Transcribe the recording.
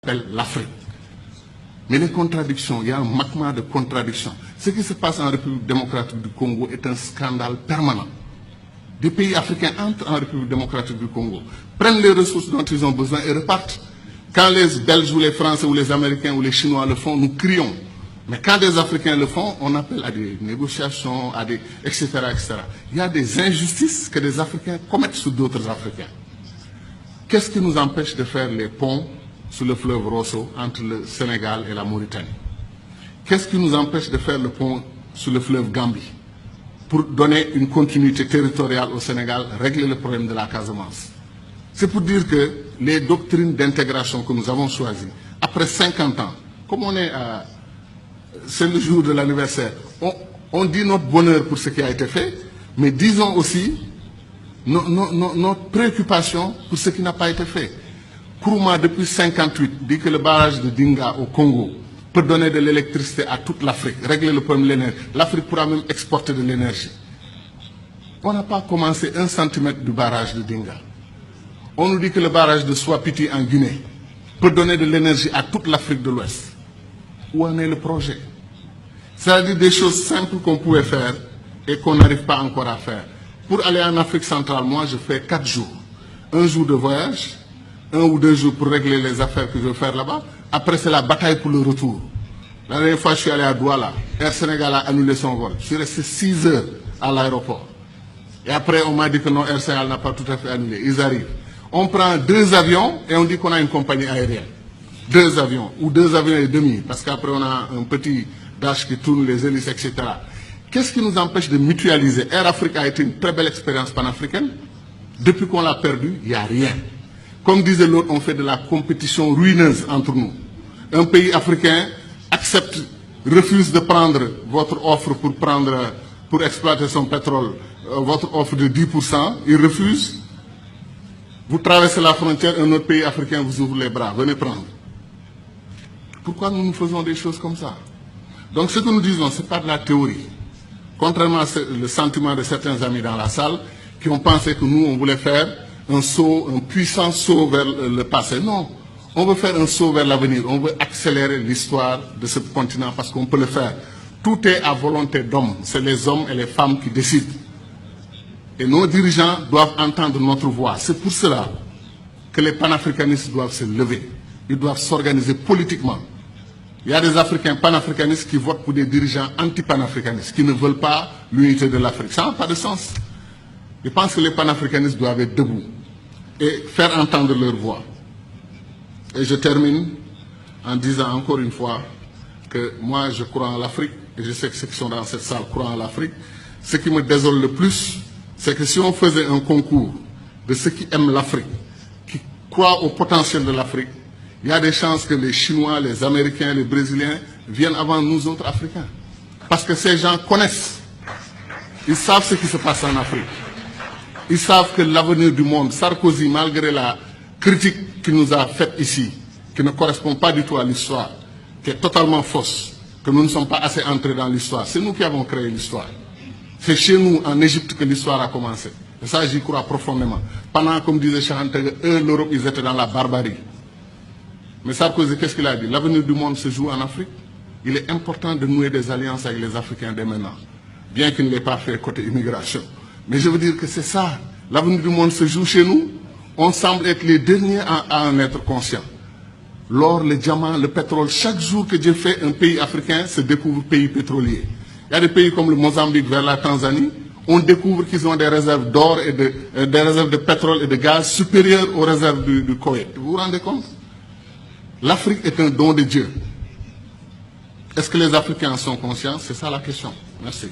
appelle l'Afrique. Mais les contradictions, il y a un magma de contradictions. Ce qui se passe en République démocratique du Congo est un scandale permanent. Des pays africains entrent en République démocratique du Congo, prennent les ressources dont ils ont besoin et repartent. Quand les Belges ou les Français ou les Américains ou les Chinois le font, nous crions. Mais quand des Africains le font, on appelle à des négociations, à des, etc., etc. Il y a des injustices que des Africains commettent sur d'autres Africains. Qu'est-ce qui nous empêche de faire les ponts sur le fleuve Rosso entre le Sénégal et la Mauritanie? Qu'est-ce qui nous empêche de faire le pont sur le fleuve Gambie pour donner une continuité territoriale au Sénégal, régler le problème de la Casamance? C'est pour dire que les doctrines d'intégration que nous avons choisies, après 50 ans, comme on est à... c'est le jour de l'anniversaire, on dit notre bonheur pour ce qui a été fait, mais disons aussi notre préoccupation pour ce qui n'a pas été fait. Kourouma, depuis 1958, dit que le barrage de Dinga au Congo peut donner de l'électricité à toute l'Afrique, régler le problème de l'énergie. L'Afrique pourra même exporter de l'énergie. On n'a pas commencé 1 centimètre du barrage de Dinga. On nous dit que le barrage de Swapiti en Guinée peut donner de l'énergie à toute l'Afrique de l'Ouest. Où en est le projet? C'est-à-dire des choses simples qu'on pouvait faire et qu'on n'arrive pas encore à faire. Pour aller en Afrique centrale, moi, je fais 4 jours. 1 jour de voyage, 1 ou 2 jours pour régler les affaires que je veux faire là-bas. Après, c'est la bataille pour le retour. La dernière fois, je suis allé à Douala. Air Sénégal a annulé son vol. Je suis resté 6 heures à l'aéroport. Et après, on m'a dit que non, Air Sénégal n'a pas tout à fait annulé. Ils arrivent. On prend 2 avions et on dit qu'on a une compagnie aérienne. 2 avions, ou 2 avions et demi, parce qu'après, on a un petit dash qui tourne les hélices, etc. Qu'est-ce qui nous empêche de mutualiser? Air Afrique a été une très belle expérience panafricaine. Depuis qu'on l'a perdu, il n'y a rien. Comme disait l'autre, on fait de la compétition ruineuse entre nous. Un pays africain accepte, refuse de prendre votre offre pour exploiter son pétrole, votre offre de 10%, il refuse. Vous traversez la frontière, un autre pays africain vous ouvre les bras, venez prendre. Pourquoi nous faisons des choses comme ça? Donc ce que nous disons, ce n'est pas de la théorie. Contrairement à le sentiment de certains amis dans la salle qui ont pensé que nous, on voulait faire un saut, un puissant saut vers le passé. Non, on veut faire un saut vers l'avenir. On veut accélérer l'histoire de ce continent parce qu'on peut le faire. Tout est à volonté d'hommes. C'est les hommes et les femmes qui décident. Et nos dirigeants doivent entendre notre voix. C'est pour cela que les panafricanistes doivent se lever. Ils doivent s'organiser politiquement. Il y a des Africains panafricanistes qui votent pour des dirigeants anti-panafricanistes, qui ne veulent pas l'unité de l'Afrique. Ça n'a pas de sens. Je pense que les panafricanistes doivent être debout et faire entendre leur voix. Et je termine en disant encore une fois que moi, je crois en l'Afrique, et je sais que ceux qui sont dans cette salle croient en l'Afrique. Ce qui me désole le plus, c'est que si on faisait un concours de ceux qui aiment l'Afrique, qui croient au potentiel de l'Afrique, il y a des chances que les Chinois, les Américains, les Brésiliens viennent avant nous autres Africains. Parce que ces gens connaissent. Ils savent ce qui se passe en Afrique. Ils savent que l'avenir du monde, Sarkozy, malgré la critique qu'il nous a faite ici, qui ne correspond pas du tout à l'histoire, qui est totalement fausse, que nous ne sommes pas assez entrés dans l'histoire, c'est nous qui avons créé l'histoire. C'est chez nous, en Égypte, que l'histoire a commencé. Et ça, j'y crois profondément. Pendant, comme disait Chahantega, eux, l'Europe, ils étaient dans la barbarie. Mais Sarkozy, qu'est-ce qu'il a dit? L'avenir du monde se joue en Afrique. Il est important de nouer des alliances avec les Africains dès maintenant. Bien qu'il ne l'ait pas fait côté immigration. Mais je veux dire que c'est ça. L'avenir du monde se joue chez nous. On semble être les derniers à en être conscients. L'or, le diamant, le pétrole, chaque jour que Dieu fait, un pays africain se découvre pays pétrolier. Il y a des pays comme le Mozambique vers la Tanzanie. On découvre qu'ils ont des réserves d'or et des réserves de pétrole et de gaz supérieures aux réserves du Koweït. Vous vous rendez compte? L'Afrique est un don de Dieu. Est-ce que les Africains en sont conscients? C'est ça la question. Merci.